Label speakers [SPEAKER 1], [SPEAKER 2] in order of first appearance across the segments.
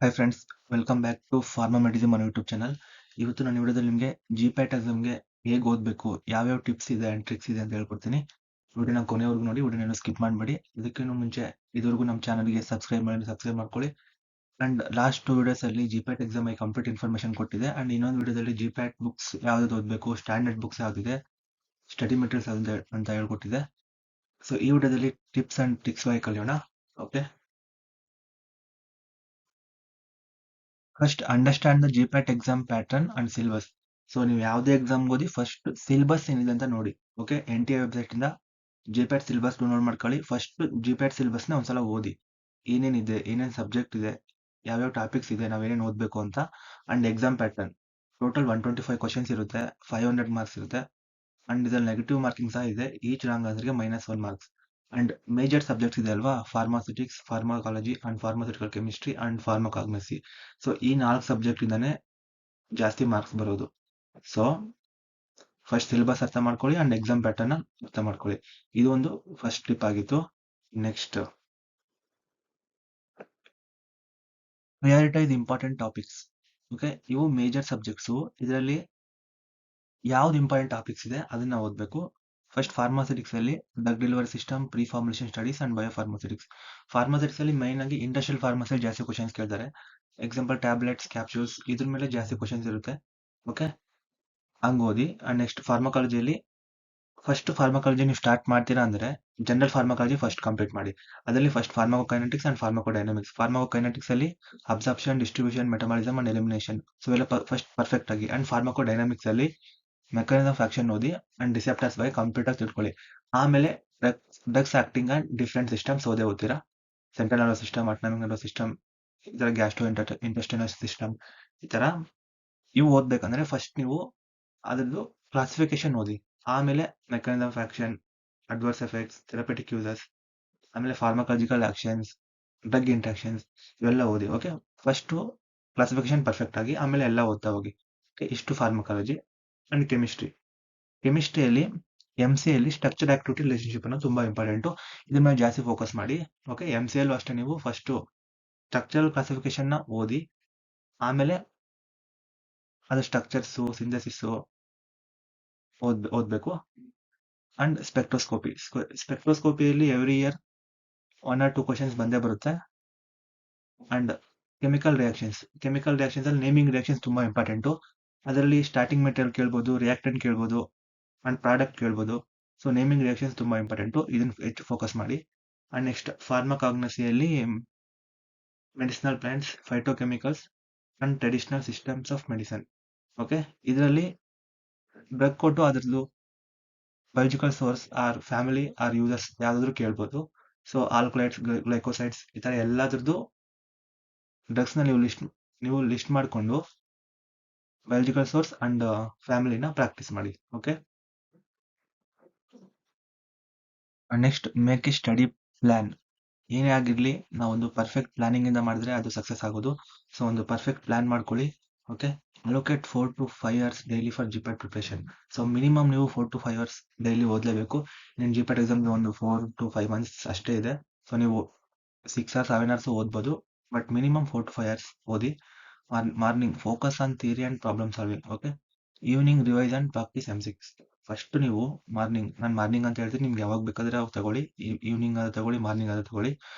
[SPEAKER 1] Hi friends, welcome back to pharma medicine ಅನ್ನೋ YouTube channel. ಇವತ್ತು ನಾನು ವಿಡಿಯೋದಲ್ಲಿ ನಿಮಗೆ ಜಿಪ್ಯಾಟ್ ಎಕ್ಸಾಮ್ಗೆ ಹೇಗೆ ಓದಬೇಕು, ಯಾವ್ಯಾವ ಟಿಪ್ಸ್ ಇದೆ ಆ್ಯಂಡ್ ಟ್ರಿಕ್ಸ್ ಇದೆ ಅಂತ ಹೇಳ್ಕೊಡ್ತೀನಿ. ವಿಡಿಯೋನ ಕೊನೆವರೆಗೂ ನೋಡಿ, ವಿಡಿಯೋನ ಸ್ಕಿಪ್ ಮಾಡಬೇಡಿ. ಇದಕ್ಕಿಂತ ಮುಂಚೆ ಇದುವರೆಗೂ ನಮ್ಮ ಚಾನಲ್ಗೆ ಸಬ್ಸ್ಕ್ರೈಬ್ ಮಾಡ್ಕೊಳ್ಳಿ. ಆ್ಯಂಡ್ ಲಾಸ್ಟ್ 2 ವಿಡಿಯೋಸಲ್ಲಿ ಜಿಪ್ಯಾಟ್ ಎಕ್ಸಾಮ್ ಕಂಪ್ಲೀಟ್ ಇನ್ಫಾರ್ಮೇಷನ್ ಕೊಟ್ಟಿದೆ. ಆ್ಯಂಡ್ ಇನ್ನೊಂದು ವಿಡಿಯೋದಲ್ಲಿ ಜಿಪ್ಯಾಟ್ ಬುಕ್ಸ್ ಯಾವ್ದು ಓದಬೇಕು, ಸ್ಟ್ಯಾಂಡರ್ಡ್ ಬುಕ್ಸ್ ಯಾವುದಿದೆ, ಸ್ಟಡಿ ಮೆಟೀರಿಯಲ್ಸ್ ಅಂತ ಹೇಳ್ಕೊಟ್ಟಿದೆ. ಸೊ ಈ ವಿಡಿಯೋದಲ್ಲಿ ಟಿಪ್ಸ್ ಆ್ಯಂಡ್ ಟ್ರಿಕ್ಸ್ ಆಗಿ ಕಲಿಯೋಣ. Okay, first understand the GPAT exam pattern and syllabus. So ನೀವು ಯಾವುದೇ ಎಕ್ಸಾಮ್ ಓದಿ ಫಸ್ಟ್ ಸಿಲೆಬಸ್ ಏನಿದೆ ಅಂತ ನೋಡಿ. ಓಕೆ, NTA ವೆಬ್ಸೈಟ್ ಇಂದ ಜಿಪ್ಯಾಟ್ ಸಿಲೆಬಸ್ ಡೌನ್ಲೋಡ್ ಮಾಡ್ಕೊಳ್ಳಿ. ಫಸ್ಟ್ ಜಿಪ್ಯಾಟ್ ಸಿಲೆಬಸ್ ನ ಒಂದ್ಸಲ ಓದಿ, ಏನೇನಿದೆ, ಏನೇನು ಸಬ್ಜೆಕ್ಟ್ ಇದೆ, ಯಾವ್ಯಾವ ಟಾಪಿಕ್ಸ್ ಇದೆ, ನಾವೇನೇನು ಓದಬೇಕು ಅಂತ. And exam pattern total 125 questions ಇರುತ್ತೆ, 500 ಮಾರ್ಕ್ಸ್ ಇರುತ್ತೆ. ಅಂಡ್ ಇದ್ರಲ್ಲಿ ನೆಗೆಟಿವ್ ಮಾರ್ಕಿಂಗ್ ಸಹ ಇದೆ. ಈಚ್ ರಾಂಗ್ ಆನ್ಸರ್ಗೆ -1 ಮಾರ್ಕ್ಸ್. ಅಂಡ್ ಮೇಜರ್ ಸಬ್ಜೆಕ್ಟ್ಸ್ ಇದೆ ಅಲ್ವಾ, pharmaceutics, pharmacology and pharmaceutical chemistry and pharmacognosy. So ಈ 4 ಸಬ್ಜೆಕ್ಟ್ ಇಂದಾನೆ ಜಾಸ್ತಿ ಮಾರ್ಕ್ಸ್ ಬರೋದು. ಸೊ ಫಸ್ಟ್ ಸಿಲೆಬಸ್ ಅರ್ಥ ಮಾಡ್ಕೊಳ್ಳಿ ಅಂಡ್ ಎಕ್ಸಾಮ್ ಪ್ಯಾಟರ್ನ್ ಅರ್ಥ ಮಾಡ್ಕೊಳ್ಳಿ. ಇದು ಒಂದು ಫಸ್ಟ್ ಟಿಪ್ ಆಗಿತ್ತು. Next, prioritise important topics. Okay, ಇವು ಮೇಜರ್ ಸಬ್ಜೆಕ್ಟ್ಸು. ಇದರಲ್ಲಿ ಯಾವ್ದು ಇಂಪಾರ್ಟೆಂಟ್ ಟಾಪಿಕ್ಸ್ ಇದೆ ಅದನ್ನ ಓದಬೇಕು. ಫಸ್ಟ್ ಫಾರ್ಮಾಸ್ಯೂಟಿಕ್ಸ್ ಅಲ್ಲಿ drug delivery system, preformulation studies and biopharmaceutics. Pharmaceutics ಅಲ್ಲಿ ಮೈನ್ ಆಗಿ ಇಂಡಸ್ಟ್ರಿಯಲ್ ಫಾರ್ಮಸಿ ಜಾಸ್ತಿ ಕ್ವಶನ್ಸ್ ಕೇಳ್ತಾರೆ. ಎಕ್ಸಾಂಪಲ್ ಟ್ಯಾಬ್ಲೆಟ್ಸ್, ಕ್ಯಾಪ್ಸೂಲ್ಸ್, ಇದ್ರ ಮೇಲೆ ಜಾಸ್ತಿ ಕ್ವಶನ್ಸ್ ಇರುತ್ತೆ. ಓಕೆ, ಹಂಗ್ ಓದಿ. ಅಂಡ್ ನೆಕ್ಸ್ಟ್ ಫಾರ್ಮಕಾಲಜಿಯಲ್ಲಿ ಫಸ್ಟ್ ಫಾರ್ಮಕಾಲಜಿ ನೀವು ಸ್ಟಾರ್ಟ್ ಮಾಡ್ತೀರಾ ಅಂದ್ರೆ ಜನರಲ್ ಫಾರ್ಮಕಾಲಜಿ ಫಸ್ಟ್ ಕಂಪ್ಲೀಟ್ ಮಾಡಿ. ಅದರಲ್ಲಿ ಫಸ್ಟ್ ಫಾರ್ಮಕೋಕೈನೆಟಿಕ್ಸ್ ಅಂಡ್ ಫಾರ್ಮಕೋಡೈನಮಿಕ್ಸ್. ಫಾರ್ಮಕೋಕೈನೆಟಿಕ್ಸ್ ಅಲ್ಲಿ absorption, distribution, metabolism and elimination. So ಎಲ್ಲ ಫಸ್ಟ್ ಪರ್ಫೆಕ್ಟ್ ಆಗಿ. ಅಂಡ್ ಫಾರ್ಮಕೋಡೈನಮಿಕ್ಸ್ ಅಲ್ಲಿ ಮೆಕಾನಿಸಮ್ ಆಫ್ ಆಕ್ಷನ್ ಓದಿ ಅಂಡ್ ರಿಸೆಪ್ಟರ್ಸ್ ಬಗ್ಗೆ ಕಂಪ್ಲೀಟ್ ಆಗಿ ತಿಳ್ಕೊಳ್ಳಿ. ಆಮೇಲೆ drugs acting and different systems ಓದ್ತೀರಾ. Central nervous system, autonomic nervous system, ಈ ತರ ಗ್ಯಾಸ್ಟ್ರೋ ಇಂಟೆಸ್ಟಿನಲ್ ಸಿಸ್ಟಮ್, ಈ ತರ ಇವು ಓದ್ಬೇಕಂದ್ರೆ ಫಸ್ಟ್ ನೀವು ಅದ್ರದ್ದು ಕ್ಲಾಸಿಫಿಕೇಶನ್ ಓದಿ. ಆಮೇಲೆ mechanism of action, adverse effects, therapeutic uses, ಆಮೇಲೆ ಫಾರ್ಮಕಾಲಜಿಕಲ್ ಆಕ್ಷನ್ಸ್, ಡ್ರಗ್ ಇಂಟ್ರಾಕ್ಷನ್ಸ್, ಇವೆಲ್ಲ ಓದಿ. ಓಕೆ, ಫಸ್ಟ್ ಕ್ಲಾಸಿಫಿಕೇಶನ್ ಪರ್ಫೆಕ್ಟ್ ಆಗಿ ಆಮೇಲೆ ಎಲ್ಲ ಓದ್ತಾ ಹೋಗಿ. ಓಕೆ, ಇಷ್ಟು ಫಾರ್ಮಕಾಲಜಿ. ಅಂಡ್ ಕೆಮಿಸ್ಟ್ರಿಯಲ್ಲಿ MCಯಲ್ಲಿ ಸ್ಟ್ರಕ್ಚರ್ ಆಕ್ಟಿವಿಟಿ ರಿಲೇಶನ್ಶಿಪ್ ಅನ್ನೋದು ತುಂಬಾ ಇಂಪಾರ್ಟೆಂಟ್. ಇದ್ರ ಮೇಲೆ ಜಾಸ್ತಿ ಫೋಕಸ್ ಮಾಡಿ. ಓಕೆ, MCಯಲ್ಲೂ ಅಷ್ಟೇ ನೀವು ಫಸ್ಟ್ ಸ್ಟ್ರಕ್ಚರಲ್ ಕ್ಲಾಸಿಫಿಕೇಶನ್ ನ ಓದಿ, ಆಮೇಲೆ ಅದು ಸ್ಟ್ರಕ್ಚರ್ಸ್, ಸಿಂಥಸಿಸ್ ಓದ್ಬೇಕು. ಅಂಡ್ ಸ್ಪೆಕ್ಟ್ರೋಸ್ಕೋಪಿಯಲ್ಲಿ ಎವ್ರಿ ಇಯರ್ 1 or 2 ಕ್ವಶನ್ಸ್ ಬಂದೇ ಬರುತ್ತೆ. ಅಂಡ್ ಕೆಮಿಕಲ್ ರಿಯಾಕ್ಷನ್ಸ್ ಅಲ್ಲಿ ನೇಮಿಂಗ್ ರಿಯಾಕ್ಷನ್ಸ್ ತುಂಬಾ ಇಂಪಾರ್ಟೆಂಟ್. ಅದರಲ್ಲಿ ಸ್ಟಾರ್ಟಿಂಗ್ ಮೆಟೀರಿಯಲ್ ಕೇಳ್ಬೋದು, ರಿಯಾಕ್ಟೆಂಟ್ ಕೇಳ್ಬೋದು ಅಂಡ್ ಪ್ರಾಡಕ್ಟ್ ಕೇಳ್ಬೋದು. ಸೊ ನೇಮಿಂಗ್ ರಿಯಾಕ್ಷನ್ಸ್ ತುಂಬಾ ಇಂಪಾರ್ಟೆಂಟ್, ಇದನ್ನ ಹೆಚ್ಚು ಫೋಕಸ್ ಮಾಡಿ. ಅಂಡ್ ನೆಕ್ಸ್ಟ್ ಫಾರ್ಮಕಾಗ್ನಸಿಯಲ್ಲಿ medicinal plants, phytochemicals and traditional systems of medicine. Okay, ಇದರಲ್ಲಿ ಡ್ರಗ್ ಕೊಟ್ಟು ಅದ್ರದ್ದು biological source or family or users ಯಾವ್ದಾದ್ರು ಕೇಳ್ಬೋದು. ಸೊ ಆಲ್ಕಲೈಡ್ಸ್, ಗ್ಲೈಕೋಸೈಡ್ಸ್, ಈ ತರ ಎಲ್ಲದ್ರದ್ದು ಡ್ರಗ್ಸ್ ನ ನೀವು ಲಿಸ್ಟ್ ಮಾಡ್ಕೊಂಡು ಬಯೋಲಾಜಿಕಲ್ ಸೋರ್ಸ್ ಅಂಡ್ ಫ್ಯಾಮಿಲಿನ ಪ್ರಾಕ್ಟೀಸ್ ಮಾಡಿ. Okay, next make A study plan. ಏನೇ ಆಗಿರ್ಲಿ, ನಾವೊಂದು ಪರ್ಫೆಕ್ಟ್ ಪ್ಲಾನಿಂಗ್ ಇಂದ ಮಾಡಿದ್ರೆ ಅದು ಸಕ್ಸಸ್ ಆಗೋದು. ಸೊ ಒಂದು ಪರ್ಫೆಕ್ಟ್ ಪ್ಲಾನ್ ಮಾಡ್ಕೊಳ್ಳಿ. Okay, allocate 4 to 5 hours daily for GPAT preparation. So minimum ನೀವು 4 to 5 hours ಡೈಲಿ ಓದಲೇಬೇಕು. ನಿಮ್ ಜಿಪ್ಯಾಟ್ ಎಕ್ಸಾಮ್ ಒಂದು 4 to 5 months ಅಷ್ಟೇ ಇದೆ. ಸೊ ನೀವು 6 or 7 hours ಓದ್ಬೋದು, ಬಟ್ ಮಿನಿಮಮ್ 4 to 5 hours ಓದಿ. Morning focus on theory and problem solving. Okay, evening revise and practice M6. First ನೀವು ನಾನು ಮಾರ್ನಿಂಗ್ ಅಂತ ಹೇಳ್ತೀನಿ, ನಿಮ್ಗೆ ಯಾವಾಗ ಬೇಕಾದ್ರೆ ಅವಾಗ ತಗೊಳ್ಳಿ. ಈವ್ನಿಂಗ್ ಆದ್ರೂ ತಗೊಳ್ಳಿ, ಮಾರ್ನಿಂಗ್ ಆದ್ರೂ ತಗೊಳ್ಳಿ.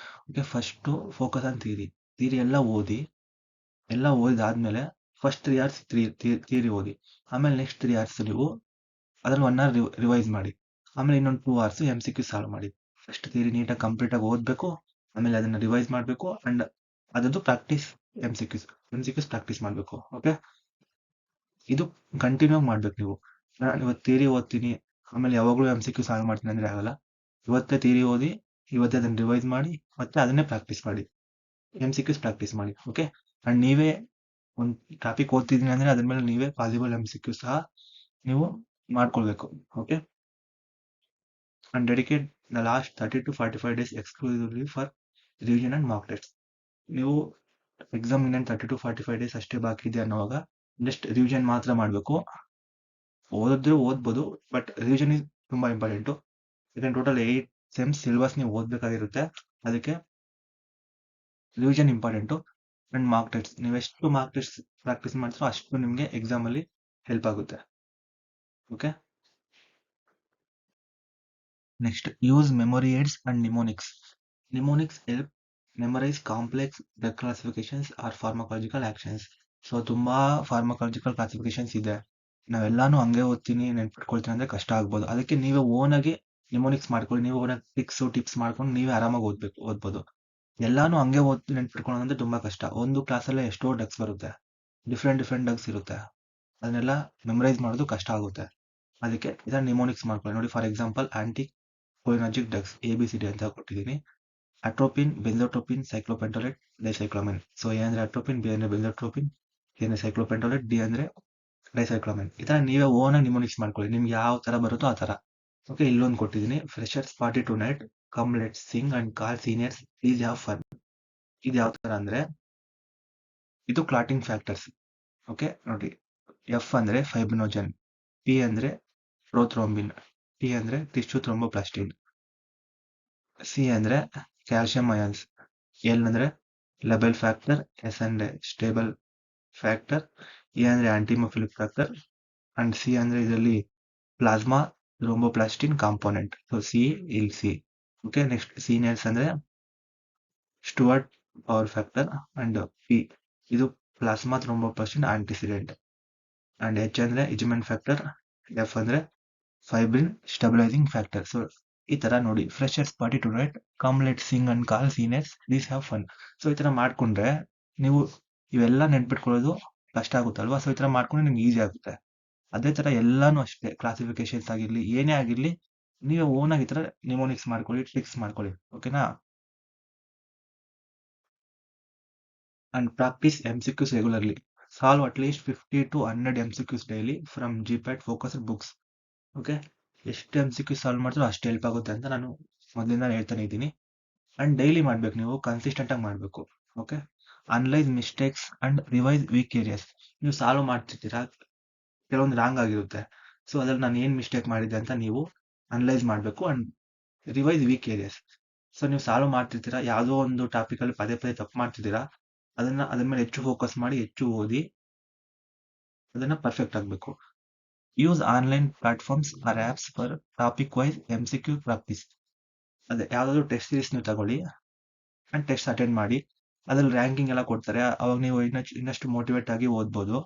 [SPEAKER 1] Okay, first focus on theory ಎಲ್ಲ ಓದಿ. ಎಲ್ಲ ಓದಿದಾದ್ಮೇಲೆ ಫಸ್ಟ್ 3 hours ಥಿಯರಿ ಓದಿ. ಆಮೇಲೆ ನೆಕ್ಸ್ಟ್ 3 hours ನೀವು ಅದ್ರಲ್ಲಿ 1 hour ರಿವೈಸ್ ಮಾಡಿ. ಆಮೇಲೆ ಇನ್ನೊಂದು 2 hours MCQ ಸಾಲ್ವ್ ಮಾಡಿ. ಫಸ್ಟ್ ಥಿಯರಿ ನೀಟಾಗಿ ಕಂಪ್ಲೀಟ್ ಆಗಿ ಓದ್ಬೇಕು, ಆಮೇಲೆ ಅದನ್ನ ರಿವೈಸ್ ಮಾಡ್ಬೇಕು ಅಂಡ್ ಅದದ್ದು ಪ್ರಾಕ್ಟೀಸ್ MCQs ಪ್ರಾಕ್ಟೀಸ್ ಮಾಡ್ಬೇಕು. ಓಕೆ, ಇದು ಕಂಟಿನ್ಯೂ ಮಾಡ್ಬೇಕು ನೀವು. ನಾನು ಇವತ್ತು ಥಿಯರಿ ಓದ್ತೀನಿ, ಆಮೇಲೆ ಯಾವಾಗಲೂ MCQ ಸಾಲ್ವ್ ಮಾಡ್ತೀನಿ ಅಂದ್ರೆ ಆಗಲ್ಲ. ಇವತ್ತೇ ಥಿಯರಿ ಓದಿ, ಇವತ್ತೇ ಅದನ್ನ ರಿವೈಸ್ ಮಾಡಿ, ಮತ್ತೆ ಅದನ್ನೇ ಪ್ರಾಕ್ಟೀಸ್ ಮಾಡಿ. MCQs ಪ್ರಾಕ್ಟೀಸ್ ಮಾಡಿ. ಓಕೆ, ಅಂಡ್ ನೀವೇ ಒಂದು ಟಾಪಿಕ್ ಓದ್ತಿದ್ದೀನಿ ಅಂದ್ರೆ ಅದ್ರ ಮೇಲೆ ನೀವೇ ಪಾಸಿಬಲ್ MCQ ಸಹ ನೀವು ಮಾಡ್ಕೊಳ್ಬೇಕು. Okay, and dedicate the last 30 to 45 days exclusively for revision and mock test. ನೀವು ಎಕ್ಸಾಮ್ ಇನ್ನೇನು 30 to 45 days ಅಷ್ಟೇ ಬಾಕಿ ಇದೆ ಅನ್ನೋವಾಗ ಜಸ್ಟ್ ರಿವಿಷನ್ ಮಾತ್ರ ಮಾಡಬೇಕು. ಓದಿದ್ರೆ ಓದ್ಬೋದು, ಬಟ್ ರಿವಿಷನ್ ಇಸ್ ತುಂಬಾ ಇಂಪಾರ್ಟೆಂಟ್. ಯಾಕಂದ್ರೆ ಟೋಟಲ್ 8 ಸೆಮ್ಸ್ ಸಿಲೆಬಸ್ ನೀವು ಓದ್ಬೇಕಾಗಿರುತ್ತೆ, ಅದಕ್ಕೆ revision important. And mark test. ನೀವು ಎಷ್ಟು ಮಾರ್ಕ್ ಟೆಸ್ಟ್ ಪ್ರಾಕ್ಟೀಸ್ ಮಾಡ್ತೀರೋ ಅಷ್ಟು ನಿಮಗೆ ಎಕ್ಸಾಮ್ ಅಲ್ಲಿ ಹೆಲ್ಪ್ ಆಗುತ್ತೆ. Okay, next use memory aids and mnemonics. Mnemonics help memorize complex drug classifications or pharmacological actions. So ತುಂಬಾ ಫಾರ್ಮಕಾಲಜಿಕಲ್ ಕ್ಲಾಸಿಫಿಕೇಶನ್ಸ್ ಇದೆ. ನಾವೆಲ್ಲಾನು ಹಂಗೆ ಓದ್ತೀನಿ ನೆನ್ಪಿಟ್ಕೊಳ್ತೀನಿ ಅಂದ್ರೆ ಕಷ್ಟ ಆಗ್ಬೋದು. ಅದಕ್ಕೆ ನೀವೇ ಓನ್ ಆಗಿ ನಿಮೋನಿಕ್ಸ್ ಮಾಡ್ಕೊಳ್ಳಿ. ನೀವು ಓನ್ ಟಿಪ್ಸ್ ಮಾಡ್ಕೊಂಡು ನೀವೇ ಆರಾಮಾಗಿ ಓದ್ಬೋದು. ಎಲ್ಲಾನು ಹಂಗೆ ನೆನ್ಪಿಟ್ಕೊಳ್ಳೋದಂದ್ರೆ ತುಂಬಾ ಕಷ್ಟ. ಒಂದು ಕ್ಲಾಸಲ್ಲೇ ಎಷ್ಟೋ ಡಗ್ಸ್ ಬರುತ್ತೆ, ಡಿಫ್ರೆಂಟ್ ಡಗ್ಸ್ ಇರುತ್ತೆ. ಅದನ್ನೆಲ್ಲ ಮೆಮರೈಸ್ ಮಾಡೋದು ಕಷ್ಟ ಆಗುತ್ತೆ. ಅದಕ್ಕೆ ಇದನ್ನ ನಿಮೋನಿಕ್ಸ್ ಮಾಡ್ಕೊಳ್ಳಿ. ನೋಡಿ, for example anticholinergic drugs ABCD ಅಂತ ಕೊಟ್ಟಿದ್ದೀನಿ. Atropine, benztropine, cyclopentolate, dicyclomine. So A ಅಂದ್ರೆ ಅಟ್ರೋಪಿನ್, B ಅಂದ್ರೆ ಬೆಂಜೋಟ್ರೋಪಿನ್, C ಅಂದ್ರೆ ಸೈಕ್ಲೋಪೆಂಟೋಲೇಟ್, D ಅಂದ್ರೆ ಡೈಸೈಕ್ಲೋಮಿನ್. ಈ ತರ ನೀವೇ ಓನ್ ಆಗಿ ನಿಮೋನಿಕ್ಸ್ ಮಾಡ್ಕೊಳ್ಳಿ. ನಿಮ್ಗೆ ಯಾವ ತರ ಬರುತ್ತೋ ಆ ತರ. ಓಕೆ, ಇಲ್ಲೊಂದು ಕೊಟ್ಟಿದ್ದೀನಿ, freshers party tonight, come let's sing and call seniors, please have fun. ಇದು ಯಾವ ತರ ಅಂದ್ರೆ, ಇದು ಕ್ಲಾಟಿಂಗ್ ಫ್ಯಾಕ್ಟರ್ಸ್. ಓಕೆ ನೋಡಿ, F ಅಂದ್ರೆ ಫೈಬ್ರಿನೋಜನ್, P ಅಂದ್ರೆ ಪ್ರೋಥ್ರೋಂಬಿನ್, T ಅಂದ್ರೆ ಟಿಶ್ಯೂ ಥ್ರೋಂಬೋಪ್ಲಾಸ್ಟಿನ್, C ಅಂದ್ರೆ ಕ್ಯಾಲ್ಸಿಯಂ ಅಯಾನ್ಸ್, L ಅಂದ್ರೆ ಲೆಬೆಲ್ ಫ್ಯಾಕ್ಟರ್, S ಅಂದ್ರೆ ಸ್ಟೇಬಲ್ ಫ್ಯಾಕ್ಟರ್, E ಅಂದ್ರೆ ಆಂಟಿಮೊಫಿಲಿಕ್ ಫ್ಯಾಕ್ಟರ್, ಅಂಡ್ C ಅಂದ್ರೆ ಇದರಲ್ಲಿ plasma thromboplastin component. So C, ಇಲ್ಲಿ C. ಓಕೆ, ನೆಕ್ಸ್ಟ್ ಸೀನಿಯರ್ಸ್ ಅಂದ್ರೆ Stuart Prower factor, and P ಇದು plasma thromboplastin antecedent, and H ಅಂದ್ರೆ Hageman factor, F ಅಂದ್ರೆ fibrin stabilising factor. So ಈ ತರ ನೋಡಿ, freshers party tonight, come let sing and call seniors, please have fun. So ಈ ತರ ಮಾಡ್ಕೊಂಡ್ರೆ ನೀವು ಇವೆಲ್ಲ ನೆನ್ಪಿಟ್ಕೊಳ್ಳೋದು ಕಷ್ಟ ಆಗುತ್ತಲ್ವಾ. ಸೊ ಈ ತರ ಮಾಡ್ಕೊಂಡ್ರೆ ನಿಮ್ಗೆ ಈಸಿ ಆಗುತ್ತೆ. ಅದೇ ತರ ಎಲ್ಲಾನು ಅಷ್ಟೇ, ಕ್ಲಾಸಿಫಿಕೇಶನ್ಸ್ ಆಗಿರ್ಲಿ ಏನೇ ಆಗಿರ್ಲಿ, ನೀವೇ ಓನ್ ಆಗಿ ಈ ತರ ನಿಮೋನಿಕ್ಸ್ ಮಾಡ್ಕೊಳ್ಳಿ, ಟ್ರಿಕ್ಸ್ ಮಾಡ್ಕೊಳ್ಳಿ. ಓಕೆನಾ? And practice MCQs regularly. Solve at list 50 to 100 MCQs daily from GPAT focused books. Okay, ಎಷ್ಟು MCQ ಸಾಲ್ವ್ ಮಾಡಿದ್ರು ಅಷ್ಟು ಹೆಲ್ಪ್ ಆಗುತ್ತೆ ಅಂತ ನಾನು ಮೊದಲಿಂದ ಹೇಳ್ತಾನೆ ಇದ್ದೀನಿ. ಅಂಡ್ ಡೈಲಿ ಮಾಡ್ಬೇಕು, ನೀವು ಕನ್ಸಿಸ್ಟೆಂಟ್ ಆಗಿ ಮಾಡ್ಬೇಕು. Okay, analyse mistakes and revise weak areas. ನೀವು ಸಾಲ್ವ್ ಮಾಡ್ತಿರ್ತೀರಾ, ಕೆಲವೊಂದು ರಾಂಗ್ ಆಗಿರುತ್ತೆ. ಸೊ ಅದ್ರಲ್ಲಿ ನಾನು ಏನ್ ಮಿಸ್ಟೇಕ್ ಮಾಡಿದ್ದೆ ಅಂತ ನೀವು ಅನಲೈಸ್ ಮಾಡಬೇಕು and revise weak areas. So ನೀವು ಸಾಲ್ವ್ ಮಾಡ್ತಿರ್ತೀರಾ, ಯಾವುದೋ ಒಂದು ಟಾಪಿಕ್ ಅಲ್ಲಿ ಪದೇ ತಪ್ಪು ಮಾಡ್ತಿದ್ದೀರಾ, ಅದ್ರ ಮೇಲೆ ಹೆಚ್ಚು ಫೋಕಸ್ ಮಾಡಿ, ಹೆಚ್ಚು ಓದಿ ಅದನ್ನ ಪರ್ಫೆಕ್ಟ್ ಆಗಬೇಕು. Use online platforms or apps for topic wise MCQ practice. ಅದೇ ಯಾವ್ದಾದ್ರು ಟೆಸ್ಟ್ ಸೀರೀಸ್ ನೀವು ತಗೊಳ್ಳಿ ಅಂಡ್ ಟೆಸ್ಟ್ ಅಟೆಂಡ್ ಮಾಡಿ. ಅದ್ರಲ್ಲಿ ರ್ಯಾಂಕಿಂಗ್ ಎಲ್ಲ ಕೊಡ್ತಾರೆ, ಅವಾಗ ನೀವು ಇನ್ನಷ್ಟು ಮೋಟಿವೇಟ್ ಆಗಿ ಓದ್ಬೋದು.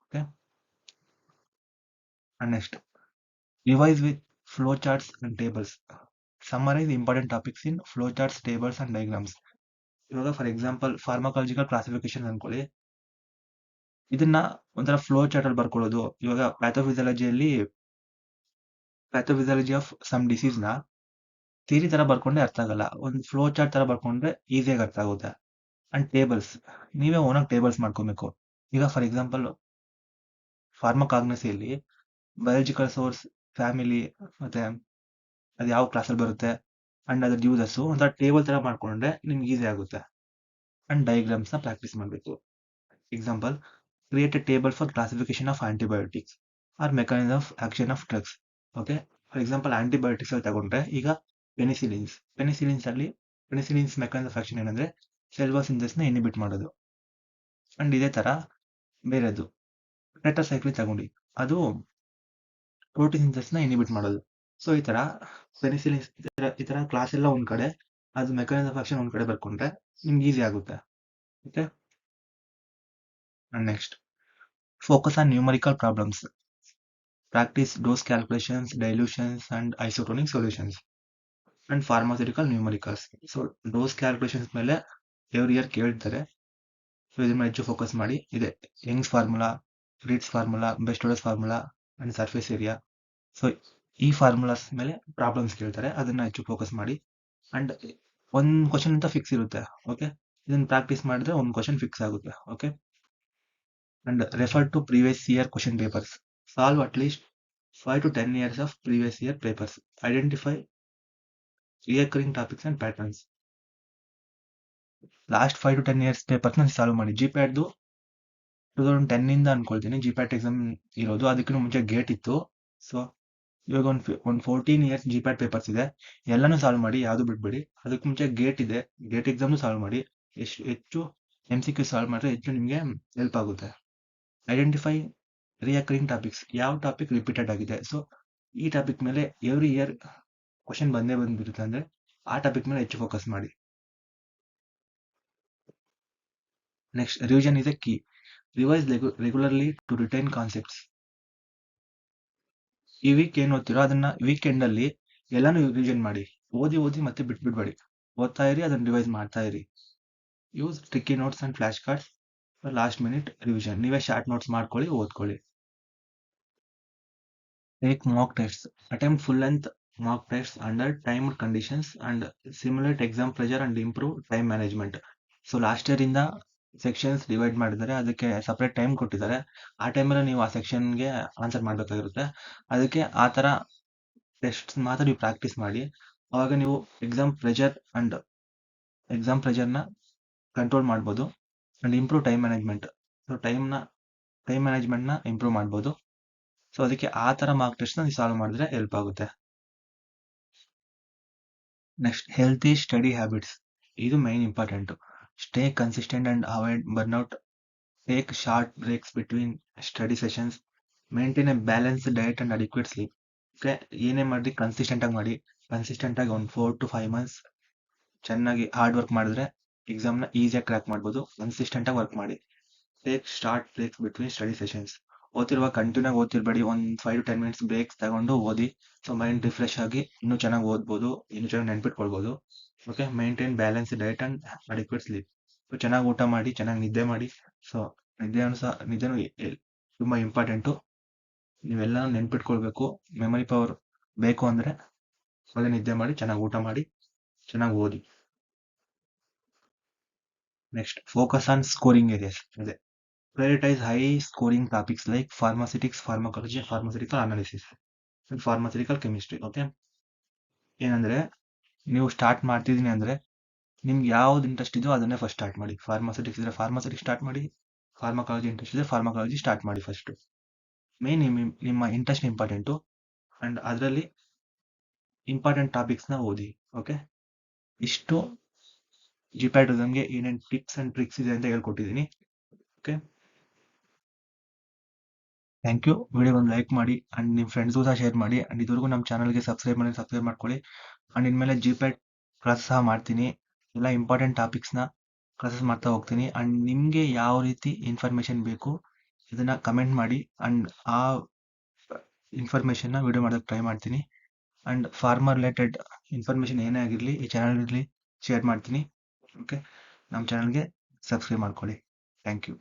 [SPEAKER 1] Okay, and next revise with flow charts and tables. Summarise important topics in flow charts, tables and diagrams. ಇವಾಗ ಫಾರ್ ಎಕ್ಸಾಂಪಲ್ ಫಾರ್ಮಕಾಲಜಿಕಲ್ ಕ್ಲಾಸಿಫಿಕೇಶನ್ ಅನ್ಕೊಳ್ಳಿ, ಇದನ್ನ ಒಂಥರ ಫ್ಲೋ ಚಾರ್ಟ್ ಅಲ್ಲಿ ಬರ್ಕೊಳ್ಳೋದು. ಇವಾಗ ಪ್ಯಾಥೋಫಿಸಿಯಾಲಜಿ ಆಫ್ ಸಮ್ ಡಿಸೀಸ್ ನ ಥಿಯರಿ ತರ ಬರ್ಕೊಂಡ್ರೆ ಅರ್ಥ ಆಗಲ್ಲ, ಒಂದು ಫ್ಲೋ ಚಾರ್ಟ್ ತರ ಬರ್ಕೊಂಡ್ರೆ ಈಸಿಯಾಗಿ ಅರ್ಥ ಆಗುತ್ತೆ. ಅಂಡ್ ಟೇಬಲ್ಸ್, ನೀವೇ ಓನಾಗಿ ಟೇಬಲ್ಸ್ ಮಾಡ್ಕೊಬೇಕು. ಈಗ ಫಾರ್ ಎಕ್ಸಾಂಪಲ್ ಫಾರ್ಮಕಾಗ್ನಸಿಯಲ್ಲಿ ಬಯಾಲಜಿಕಲ್ ಸೋರ್ಸ್, ಫ್ಯಾಮಿಲಿ, ಮತ್ತೆ ಅದು ಯಾವ ಕ್ಲಾಸಲ್ಲಿ ಬರುತ್ತೆ ಅಂಡ್ ಅದ್ರ ಯೂಸಸ್ ಒಂಥರ ಟೇಬಲ್ ತರ ಮಾಡ್ಕೊಂಡ್ರೆ ನಿಮ್ಗೆ ಈಸಿ ಆಗುತ್ತೆ. ಅಂಡ್ ಡಯಾಗ್ರಾಮ್ಸ್ ನ ಪ್ರಾಕ್ಟೀಸ್ ಮಾಡಬೇಕು. Example, create a table for classification of antibiotics or mechanism of action of drugs. Okay, for example antibiotics ಅಲ್ಲಿ ತಗೊಂಡ್ರೆ, ಈಗ ಪೆನಿಸಿಲಿನ್ಸ್ ಮೆಕಾನಿಸಮ್ ಆಫ್ ಆಕ್ಷನ್ ಏನಂದ್ರೆ ಸೆಲ್ ವಾಲ್ ಸಿಂಥೆಸಿಸ್ ನ ಇನ್ಹಿಬಿಟ್ ಮಾಡೋದು. ಅಂಡ್ ಇದೇ ತರ ಬೇರೆದು ಟೆಟ್ರಾಸೈಕ್ಲಿನ್ ತಗೊಂಡಿ, ಅದು ಪ್ರೋಟೀನ್ ಸಿಂಥೆಸಿಸ್ ನ ಇನ್ಹಿಬಿಟ್ ಮಾಡೋದು. ಸೊ ಈ ತರ ಪೆನಿಸಿಲಿನ್ಸ್, ಈ ತರ ಕ್ಲಾಸ್ ಎಲ್ಲ ಒಂದ್ ಕಡೆ, ಅದು ಮೆಕಾನಿಸಮ್ ಆಫ್ ಆಕ್ಷನ್ ಒಂದ್ ಕಡೆ ಬರ್ಕೊಂಡ್ರೆ ನಿಮ್ಗೆ ಈಸಿ ಆಗುತ್ತೆ. Okay, and next focus on numerical problems. Practice dose calculations, dilutions and isotonic solutions and pharmaceutical numericals. So dose calculations ಮೇಲೆ ಎವ್ರಿ ಇಯರ್ ಕೇಳ್ತಾರೆ. ಸೊ ಇದ್ರ ಮೇಲೆ ಹೆಚ್ಚು ಫೋಕಸ್ ಮಾಡಿ. ಇದೆ Young's formula, Reed's formula, Bastedo's formula and surface area. So ಈ formulas ಮೇಲೆ problems ಕೇಳ್ತಾರೆ, ಅದನ್ನ ಹೆಚ್ಚು ಫೋಕಸ್ ಮಾಡಿ. ಅಂಡ್ ಒಂದ್ ಕ್ವಶನ್ ಅಂತ ಫಿಕ್ಸ್ ಇರುತ್ತೆ. ಓಕೆ, ಇದನ್ನ ಪ್ರಾಕ್ಟೀಸ್ ಮಾಡಿದ್ರೆ ಒಂದು ಕ್ವಶನ್ ಫಿಕ್ಸ್ ಆಗುತ್ತೆ. Okay, and refer to previous year question papers. Solve at least 5 to 10 years of previous year papers. Identify recurring topics and patterns. Last 5 to 10 years papers ನ solve ಮಾಡಿ. GPAT 2010 ಇಂದ ಅನ್ಕೊಳ್ತೀನಿ GPAT exam ಇರೋದು, ಅದಕ್ಕಿಂತ ಮುಂಚೆ gate ಇತ್ತು. So ಇವಾಗ ಒಂದು 14 years GPAT ಪೇಪರ್ಸ್ ಇದೆ, ಎಲ್ಲಾನು ಸಾಲ್ವ್ ಮಾಡಿ, ಯಾವ್ದು ಬಿಟ್ಬಿಡಿ. ಅದಕ್ಕೆ ಮುಂಚೆ ಗೇಟ್ ಇದೆ, ಗೇಟ್ ಎಕ್ಸಾಮ್ ಸಾಲ್ವ್ ಮಾಡಿ. ಹೆಚ್ಚು MCQ ಸಾಲ್ವ್ ಮಾಡಿದ್ರೆ ಹೆಚ್ಚು ನಿಮಗೆ ಹೆಲ್ಪ್ ಆಗುತ್ತೆ. ಐಡೆಂಟಿಫೈ ರಿಯಕರಿಂಗ್ ಟಾಪಿಕ್ಸ್, ಯಾವ ಟಾಪಿಕ್ ರಿಪೀಟೆಡ್ ಆಗಿದೆ. ಸೊ ಈ ಟಾಪಿಕ್ ಮೇಲೆ ಎವ್ರಿ ಇಯರ್ ಕ್ವಶನ್ ಬಂದೇ ಬಂದ್ಬಿರುತ್ತೆ ಅಂದ್ರೆ ಆ ಟಾಪಿಕ್ ಮೇಲೆ ಹೆಚ್ಚು ಫೋಕಸ್ ಮಾಡಿ. Next, revision is a key. Revise regularly to retain concepts. ಈ ವೀಕ್ ಏನ್ ಓದ್ತಿರೋ ಅದನ್ನ ವೀಕೆಂಡ್ ಅಲ್ಲಿ ಎಲ್ಲಾನು ರಿವಿಷನ್ ಮಾಡಿ. ಓದಿ ಮತ್ತೆ ಬಿಟ್ಬಿಡ್ಬೇಡಿ. ಓದ್ತಾ ಇರಿ, ಅದನ್ನ ರಿವೈಸ್ ಮಾಡ್ತಾ ಇರಿ. Use tricky notes and flash cards for last minute revision. ನೀವೇ ಶಾರ್ಟ್ ನೋಟ್ಸ್ ಮಾಡ್ಕೊಳ್ಳಿ, ಓದ್ಕೊಳ್ಳಿ. Take mock tests. Attempt full-length mock tests under timed conditions and simulate exam pressure and improve time management. So last year ಇಂದ sections divide ಮಾಡಿದ್ದಾರೆ, ಅದಕ್ಕೆ separate time ಕೊಟ್ಟಿದ್ದಾರೆ. ಆ ಟೈಮಲ್ಲಿ ನೀವು ಆ ಸೆಕ್ಷನ್ಗೆ ಆನ್ಸರ್ ಮಾಡಬೇಕಾಗಿರುತ್ತೆ. ಅದಕ್ಕೆ ಆ ಥರ ಟೆಸ್ಟ್ ಮಾತ್ರ ನೀವು ಪ್ರಾಕ್ಟೀಸ್ ಮಾಡಿ. ಅವಾಗ ನೀವು ಎಕ್ಸಾಮ್ ಪ್ರೆಷರ್ನ ಕಂಟ್ರೋಲ್ ಮಾಡ್ಬೋದು and improve time management. So time ಮ್ಯಾನೇಜ್ಮೆಂಟ್ನ ಇಂಪ್ರೂವ್ ಮಾಡ್ಬೋದು. ಸೊ ಅದಕ್ಕೆ ಆ ಥರ ಮಾರ್ಕ್ ಟೆಸ್ಟ್ನ ನೀವು ಸಾಲ್ವ್ ಮಾಡಿದ್ರೆ ಹೆಲ್ಪ್ ಆಗುತ್ತೆ. Next, healthy study habits. ಇದು main important. Stay consistent and avoid burnout. Take short breaks between study sessions. Maintain a balance diet and adequate sleep. ಏನೇ ಮಾಡಿ ಕನ್ಸಿಸ್ಟೆಂಟ್ ಆಗಿ ಮಾಡಿ. ಕನ್ಸಿಸ್ಟೆಂಟ್ ಆಗಿ ಒಂದು 4 to 5 months ಚೆನ್ನಾಗಿ ಹಾರ್ಡ್ ವರ್ಕ್ ಮಾಡಿದ್ರೆ ಎಕ್ಸಾಮ್ನ ಈಸಿಯಾಗಿ ಕ್ರ್ಯಾಕ್ ಮಾಡ್ಬೋದು. ಕನ್ಸಿಸ್ಟೆಂಟ್ ಆಗಿ ವರ್ಕ್ ಮಾಡಿ. Take short breaks between study sessions. ಓದ್ತಿರುವಾಗ ಕಂಟಿನ್ಯೂ ಆಗಿ ಓದ್ತಿರ್ಬೇಡಿ. ಒಂದು 5 to 10 minutes ಬ್ರೇಕ್ಸ್ ತಗೊಂಡು ಓದಿ. ಸೊ ಮೈಂಡ್ ರಿಫ್ರೆಶ್ ಆಗಿ ಇನ್ನೂ ಚೆನ್ನಾಗಿ ಓದ್ಬೋದು, ಇನ್ನೂ ಚೆನ್ನಾಗಿ ನೆನ್ಪಿಟ್ಕೊಳ್ಬೋದು. Okay, maintain balance diet and adequate sleep. So ಚೆನ್ನಾಗಿ ಊಟ ಮಾಡಿ, ಚೆನ್ನಾಗಿ ನಿದ್ದೆ ಮಾಡಿ. ಸೊ ನಿದ್ದೆನೂ ತುಂಬ ಇಂಪಾರ್ಟೆಂಟು. ನೀವೆಲ್ಲನೂ ನೆನ್ಪಿಟ್ಕೊಳ್ಬೇಕು. ಮೆಮೊರಿ ಪವರ್ ಬೇಕು ಅಂದರೆ ಒಳ್ಳೆ ನಿದ್ದೆ ಮಾಡಿ, ಚೆನ್ನಾಗಿ ಊಟ ಮಾಡಿ, ಚೆನ್ನಾಗಿ ಓದಿ. Next, focus on scoring areas. ಅದೇ prioritize high scoring topics like pharmaceutics, pharmacology, pharmaceutical analysis and pharmaceutical chemistry. Okay, ಏನಂದ್ರೆ ನೀವು ಸ್ಟಾರ್ಟ್ ಮಾಡ್ತಿದ್ದೀನಿ ಅಂದ್ರೆ ನಿಮ್ಗೆ ಯಾವ್ದು ಇಂಟ್ರೆಸ್ಟ್ ಇದೆಯೋ ಅದನ್ನೇ ಫಸ್ಟ್ ಸ್ಟಾರ್ಟ್ ಮಾಡಿ. ಫಾರ್ಮಾಸ್ಯೂಟಿಕ್ಸ್ ಇದ್ರೆ ಫಾರ್ಮಾಸ್ಯೂಟಿಕ್ಸ್ ಸ್ಟಾರ್ಟ್ ಮಾಡಿ, ಫಾರ್ಮಕಾಲಜಿ ಇಂಟ್ರೆಸ್ಟ್ ಇದ್ರೆ ಫಾರ್ಮಕಾಲಜಿ ಸ್ಟಾರ್ಟ್ ಮಾಡಿ. ಫಸ್ಟ್ ಮೇನ್ ನಿಮ್ಮ ಇಂಟ್ರೆಸ್ಟ್ ಇಂಪಾರ್ಟೆಂಟು ಅಂಡ್ ಅದರಲ್ಲಿ ಇಂಪಾರ್ಟೆಂಟ್ ಟಾಪಿಕ್ಸ್ನ ಓದಿ. ಓಕೆ, ಇಷ್ಟು ಜಿಪ್ಯಾಟ್ರಿಸಮ್ಗೆ ಏನೇನು ಟಿಪ್ಸ್ ಅಂಡ್ ಟ್ರಿಕ್ಸ್ ಇದೆ ಅಂತ ಹೇಳ್ಕೊಟ್ಟಿದ್ದೀನಿ. Okay, thank you. ವಿಡಿಯೋ ಒಂದು ಲೈಕ್ ಮಾಡಿ ಅಂಡ್ ನಿಮ್ಮ ಫ್ರೆಂಡ್ಸ್ಗೂ ಸಹ ಶೇರ್ ಮಾಡಿ. ಅಂಡ್ ಇದುವರೆಗೂ ನಮ್ಮ ಚಾನಲ್ಗೆ ಸಬ್ಸ್ಕ್ರೈಬ್ ಮಾಡ್ಕೊಳ್ಳಿ. ಅಂಡ್ ಇನ್ಮೇಲೆ ಜಿಪ್ಯಾಟ್ ಕ್ಲಾಸ್ ಸಹ ಮಾಡ್ತೀನಿ. ಎಲ್ಲ ಇಂಪಾರ್ಟೆಂಟ್ ಟಾಪಿಕ್ಸ್ನ ಕ್ಲಾಸಸ್ ಮಾಡ್ತಾ ಹೋಗ್ತೀನಿ. ಅಂಡ್ ನಿಮಗೆ ಯಾವ ರೀತಿ ಇನ್ಫಾರ್ಮೇಷನ್ ಬೇಕು ಇದನ್ನ ಕಮೆಂಟ್ ಮಾಡಿ ಅಂಡ್ ಆ ಇನ್ಫಾರ್ಮೇಷನ್ನ ವಿಡಿಯೋ ಮಾಡೋಕ್ಕೆ ಟ್ರೈ ಮಾಡ್ತೀನಿ. ಅಂಡ್ ಫಾರ್ಮರ್ ರಿಲೇಟೆಡ್ ಇನ್ಫಾರ್ಮೇಷನ್ ಏನೇ ಆಗಿರಲಿ ಈ ಚಾನಲಲ್ಲಿ ಶೇರ್ ಮಾಡ್ತೀನಿ. ಓಕೆ, ನಮ್ಮ ಚಾನಲ್ಗೆ ಸಬ್ಸ್ಕ್ರೈಬ್ ಮಾಡ್ಕೊಳ್ಳಿ. Thank you.